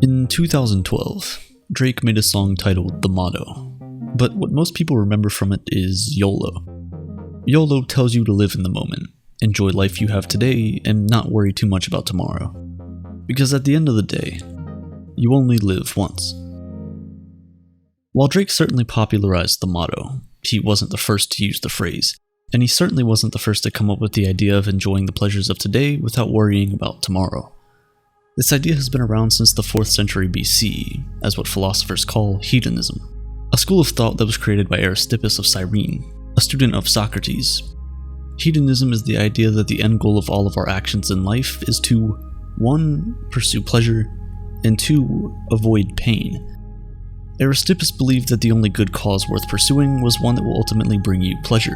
In 2012, Drake made a song titled The Motto, but what most people remember from it is YOLO. YOLO tells you to live in the moment, enjoy life you have today, and not worry too much about tomorrow. Because at the end of the day, you only live once. While Drake certainly popularized the motto, he wasn't the first to use the phrase, and he certainly wasn't the first to come up with the idea of enjoying the pleasures of today without worrying about tomorrow. This idea has been around since the 4th century BC, as what philosophers call hedonism, a school of thought that was created by Aristippus of Cyrene, a student of Socrates. Hedonism is the idea that the end goal of all of our actions in life is to 1. Pursue pleasure, and 2. Avoid pain. Aristippus believed that the only good cause worth pursuing was one that will ultimately bring you pleasure.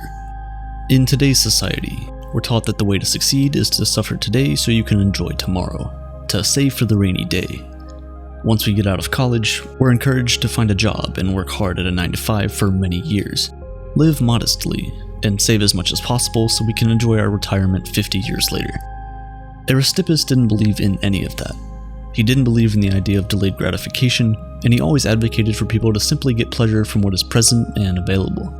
In today's society, we're taught that the way to succeed is to suffer today so you can enjoy tomorrow, to save for the rainy day. Once we get out of college, we're encouraged to find a job and work hard at a 9-to-5 for many years, live modestly, and save as much as possible so we can enjoy our retirement 50 years later. Aristippus didn't believe in any of that. He didn't believe in the idea of delayed gratification, and he always advocated for people to simply get pleasure from what is present and available.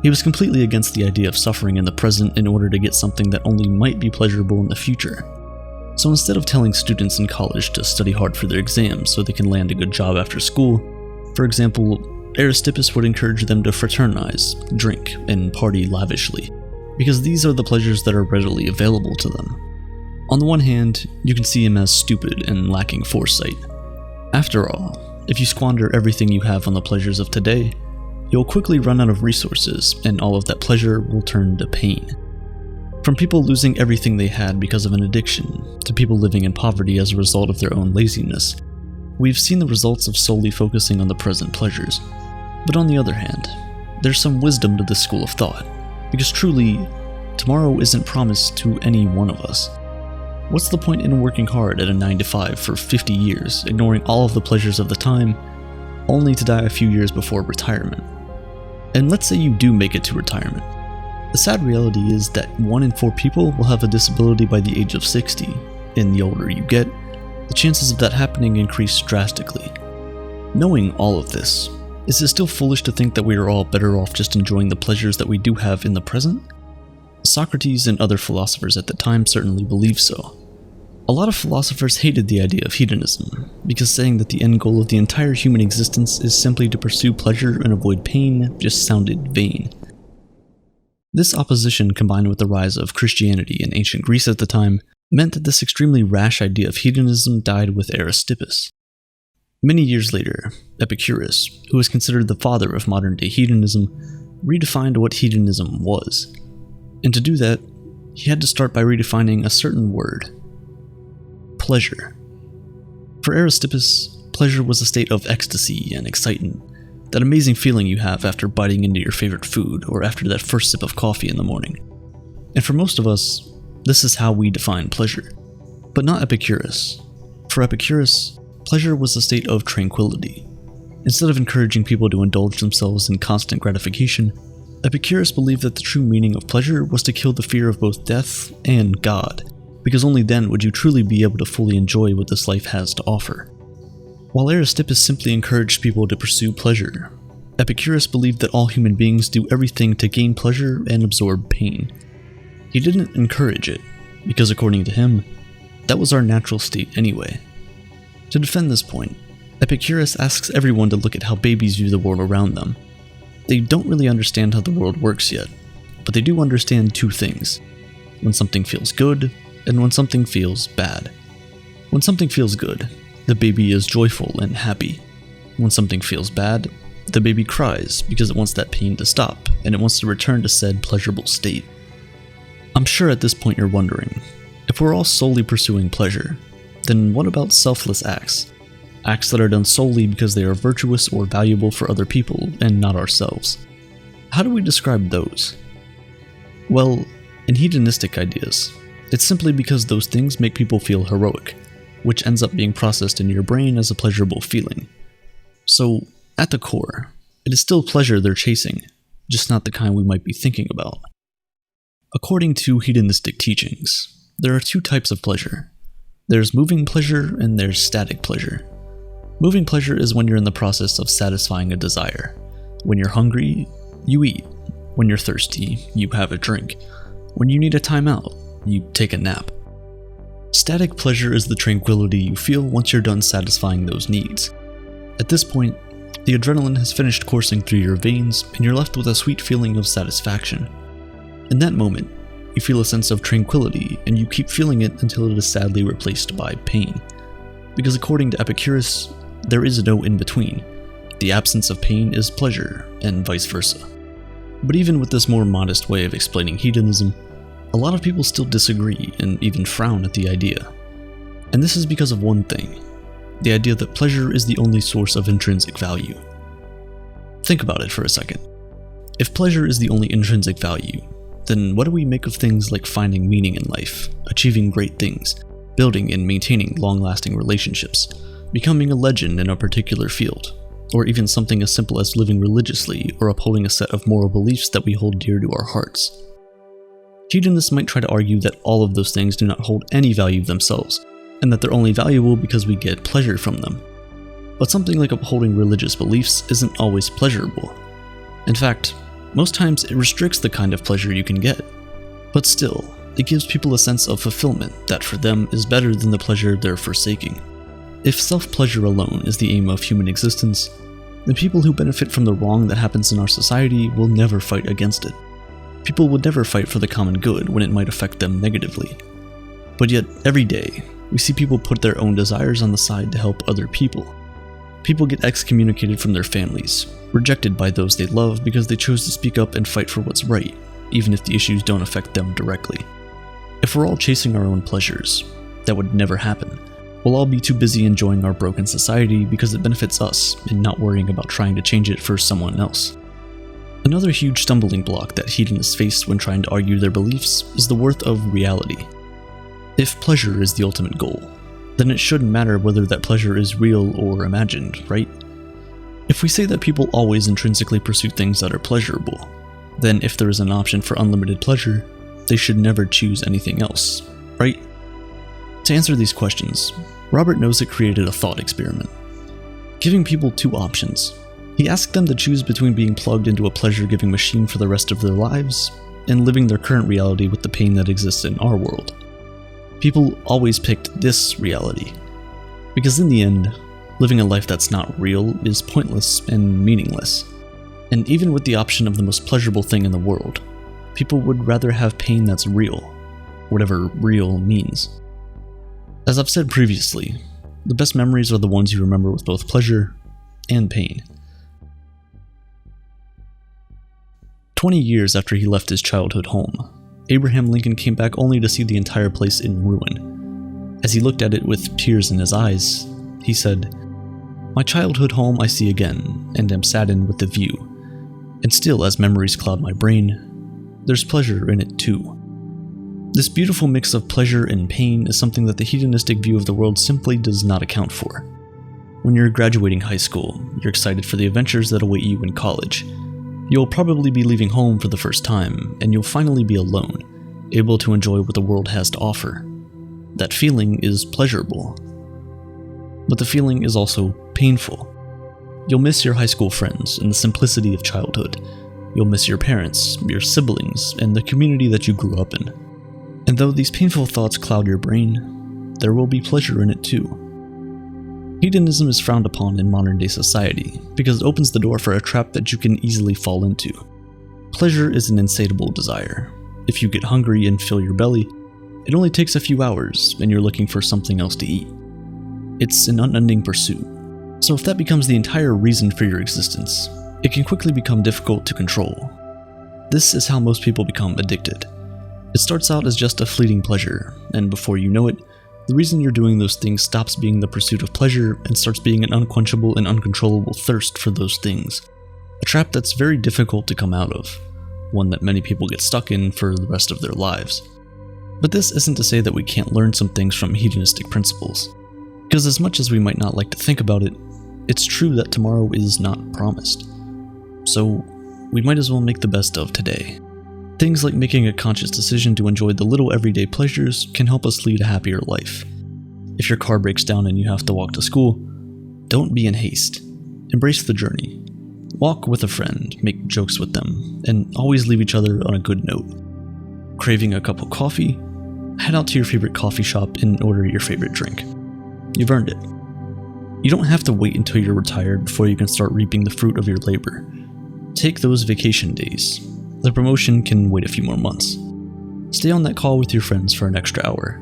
He was completely against the idea of suffering in the present in order to get something that only might be pleasurable in the future. So instead of telling students in college to study hard for their exams so they can land a good job after school, for example, Aristippus would encourage them to fraternize, drink, and party lavishly, because these are the pleasures that are readily available to them. On the one hand, you can see him as stupid and lacking foresight. After all, if you squander everything you have on the pleasures of today, you'll quickly run out of resources, and all of that pleasure will turn to pain. From people losing everything they had because of an addiction, to people living in poverty as a result of their own laziness, we've seen the results of solely focusing on the present pleasures. But on the other hand, there's some wisdom to this school of thought, because truly, tomorrow isn't promised to any one of us. What's the point in working hard at a 9-to-5 for 50 years, ignoring all of the pleasures of the time, only to die a few years before retirement? And let's say you do make it to retirement. The sad reality is that 1 in 4 people will have a disability by the age of 60, and the older you get, the chances of that happening increase drastically. Knowing all of this, is it still foolish to think that we are all better off just enjoying the pleasures that we do have in the present? Socrates and other philosophers at the time certainly believed so. A lot of philosophers hated the idea of hedonism, because saying that the end goal of the entire human existence is simply to pursue pleasure and avoid pain just sounded vain. This opposition, combined with the rise of Christianity in ancient Greece at the time, meant that this extremely rash idea of hedonism died with Aristippus. Many years later, Epicurus, who is considered the father of modern-day hedonism, redefined what hedonism was. And to do that, he had to start by redefining a certain word: pleasure. For Aristippus, pleasure was a state of ecstasy and excitement, that amazing feeling you have after biting into your favorite food or after that first sip of coffee in the morning. And for most of us, this is how we define pleasure. But not Epicurus. For Epicurus, pleasure was a state of tranquility. Instead of encouraging people to indulge themselves in constant gratification, Epicurus believed that the true meaning of pleasure was to kill the fear of both death and God, because only then would you truly be able to fully enjoy what this life has to offer. While Aristippus simply encouraged people to pursue pleasure, Epicurus believed that all human beings do everything to gain pleasure and absorb pain. He didn't encourage it, because according to him, that was our natural state anyway. To defend this point, Epicurus asks everyone to look at how babies view the world around them. They don't really understand how the world works yet, but they do understand 2 things: when something feels good, and when something feels bad. When something feels good, the baby is joyful and happy. When something feels bad, the baby cries because it wants that pain to stop, and it wants to return to said pleasurable state. I'm sure at this point you're wondering, if we're all solely pursuing pleasure, then what about selfless acts? Acts that are done solely because they are virtuous or valuable for other people and not ourselves. How do we describe those? Well, in hedonistic ideas, it's simply because those things make people feel heroic, which ends up being processed in your brain as a pleasurable feeling. So, at the core, it is still pleasure they're chasing, just not the kind we might be thinking about. According to hedonistic teachings, there are 2 types of pleasure. There's moving pleasure and there's static pleasure. Moving pleasure is when you're in the process of satisfying a desire. When you're hungry, you eat. When you're thirsty, you have a drink. When you need a timeout, you take a nap. Static pleasure is the tranquility you feel once you're done satisfying those needs. At this point, the adrenaline has finished coursing through your veins and you're left with a sweet feeling of satisfaction. In that moment, you feel a sense of tranquility and you keep feeling it until it is sadly replaced by pain. Because according to Epicurus, there is no in-between. The absence of pain is pleasure, and vice versa. But even with this more modest way of explaining hedonism, a lot of people still disagree and even frown at the idea. And this is because of one thing: the idea that pleasure is the only source of intrinsic value. Think about it for a second. If pleasure is the only intrinsic value, then what do we make of things like finding meaning in life, achieving great things, building and maintaining long-lasting relationships, becoming a legend in a particular field, or even something as simple as living religiously or upholding a set of moral beliefs that we hold dear to our hearts? Hedonists might try to argue that all of those things do not hold any value themselves, and that they're only valuable because we get pleasure from them. But something like upholding religious beliefs isn't always pleasurable. In fact, most times it restricts the kind of pleasure you can get. But still, it gives people a sense of fulfillment that for them is better than the pleasure they're forsaking. If self-pleasure alone is the aim of human existence, then people who benefit from the wrong that happens in our society will never fight against it. People would never fight for the common good when it might affect them negatively. But yet, every day, we see people put their own desires on the side to help other people. People get excommunicated from their families, rejected by those they love because they chose to speak up and fight for what's right, even if the issues don't affect them directly. If we're all chasing our own pleasures, that would never happen. We'll all be too busy enjoying our broken society because it benefits us and not worrying about trying to change it for someone else. Another huge stumbling block that hedonists face when trying to argue their beliefs is the worth of reality. If pleasure is the ultimate goal, then it shouldn't matter whether that pleasure is real or imagined, right? If we say that people always intrinsically pursue things that are pleasurable, then if there is an option for unlimited pleasure, they should never choose anything else, right? To answer these questions, Robert Nozick created a thought experiment, giving people two options. He asked them to choose between being plugged into a pleasure-giving machine for the rest of their lives and living their current reality with the pain that exists in our world. People always picked this reality, because in the end, living a life that's not real is pointless and meaningless. And even with the option of the most pleasurable thing in the world, people would rather have pain that's real, whatever real means. As I've said previously, the best memories are the ones you remember with both pleasure and pain. 20 years after he left his childhood home, Abraham Lincoln came back only to see the entire place in ruin. As he looked at it with tears in his eyes, he said, "My childhood home I see again, and am saddened with the view. And still, as memories cloud my brain, there's pleasure in it too." This beautiful mix of pleasure and pain is something that the hedonistic view of the world simply does not account for. When you're graduating high school, you're excited for the adventures that await you in college. You'll probably be leaving home for the first time, and you'll finally be alone, able to enjoy what the world has to offer. That feeling is pleasurable. But the feeling is also painful. You'll miss your high school friends and the simplicity of childhood. You'll miss your parents, your siblings, and the community that you grew up in. And though these painful thoughts cloud your brain, there will be pleasure in it too. Hedonism is frowned upon in modern-day society because it opens the door for a trap that you can easily fall into. Pleasure is an insatiable desire. If you get hungry and fill your belly, it only takes a few hours and you're looking for something else to eat. It's an unending pursuit. So if that becomes the entire reason for your existence, it can quickly become difficult to control. This is how most people become addicted. It starts out as just a fleeting pleasure, and before you know it, the reason you're doing those things stops being the pursuit of pleasure and starts being an unquenchable and uncontrollable thirst for those things. A trap that's very difficult to come out of, one that many people get stuck in for the rest of their lives. But this isn't to say that we can't learn some things from hedonistic principles, because as much as we might not like to think about it, it's true that tomorrow is not promised. So we might as well make the best of today. Things like making a conscious decision to enjoy the little everyday pleasures can help us lead a happier life. If your car breaks down and you have to walk to school, don't be in haste. Embrace the journey. Walk with a friend, make jokes with them, and always leave each other on a good note. Craving a cup of coffee? Head out to your favorite coffee shop and order your favorite drink. You've earned it. You don't have to wait until you're retired before you can start reaping the fruit of your labor. Take those vacation days. The promotion can wait a few more months. Stay on that call with your friends for an extra hour.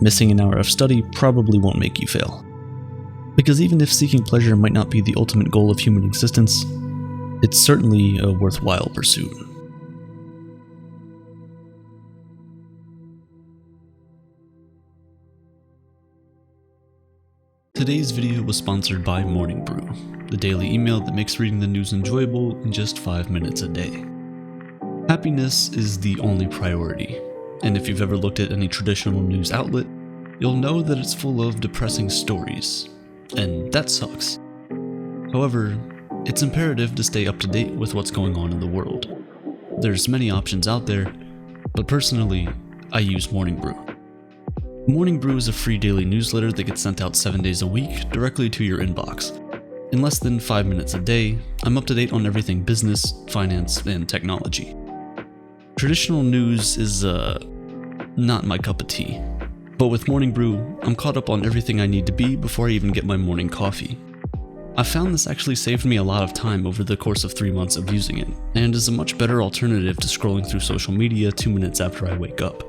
Missing an hour of study probably won't make you fail. Because even if seeking pleasure might not be the ultimate goal of human existence, it's certainly a worthwhile pursuit. Today's video was sponsored by Morning Brew, the daily email that makes reading the news enjoyable in just 5 minutes a day. Happiness is the only priority, and if you've ever looked at any traditional news outlet, you'll know that it's full of depressing stories, and that sucks. However, it's imperative to stay up to date with what's going on in the world. There's many options out there, but personally, I use Morning Brew. Morning Brew is a free daily newsletter that gets sent out 7 days a week directly to your inbox. In less than 5 minutes a day, I'm up to date on everything business, finance, and technology. Traditional news is, not my cup of tea. But with Morning Brew, I'm caught up on everything I need to be before I even get my morning coffee. I found this actually saved me a lot of time over the course of 3 months of using it, and is a much better alternative to scrolling through social media 2 minutes after I wake up.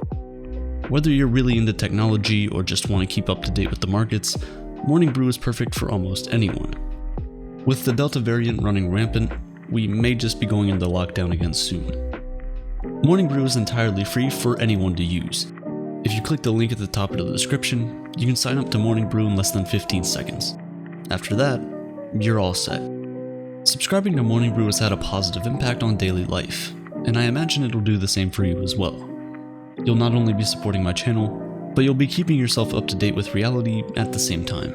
Whether you're really into technology or just want to keep up to date with the markets, Morning Brew is perfect for almost anyone. With the Delta variant running rampant, we may just be going into lockdown again soon. Morning Brew is entirely free for anyone to use. If you click the link at the top of the description, you can sign up to Morning Brew in less than 15 seconds. After that, you're all set. Subscribing to Morning Brew has had a positive impact on daily life, and I imagine it'll do the same for you as well. You'll not only be supporting my channel, but you'll be keeping yourself up to date with reality at the same time.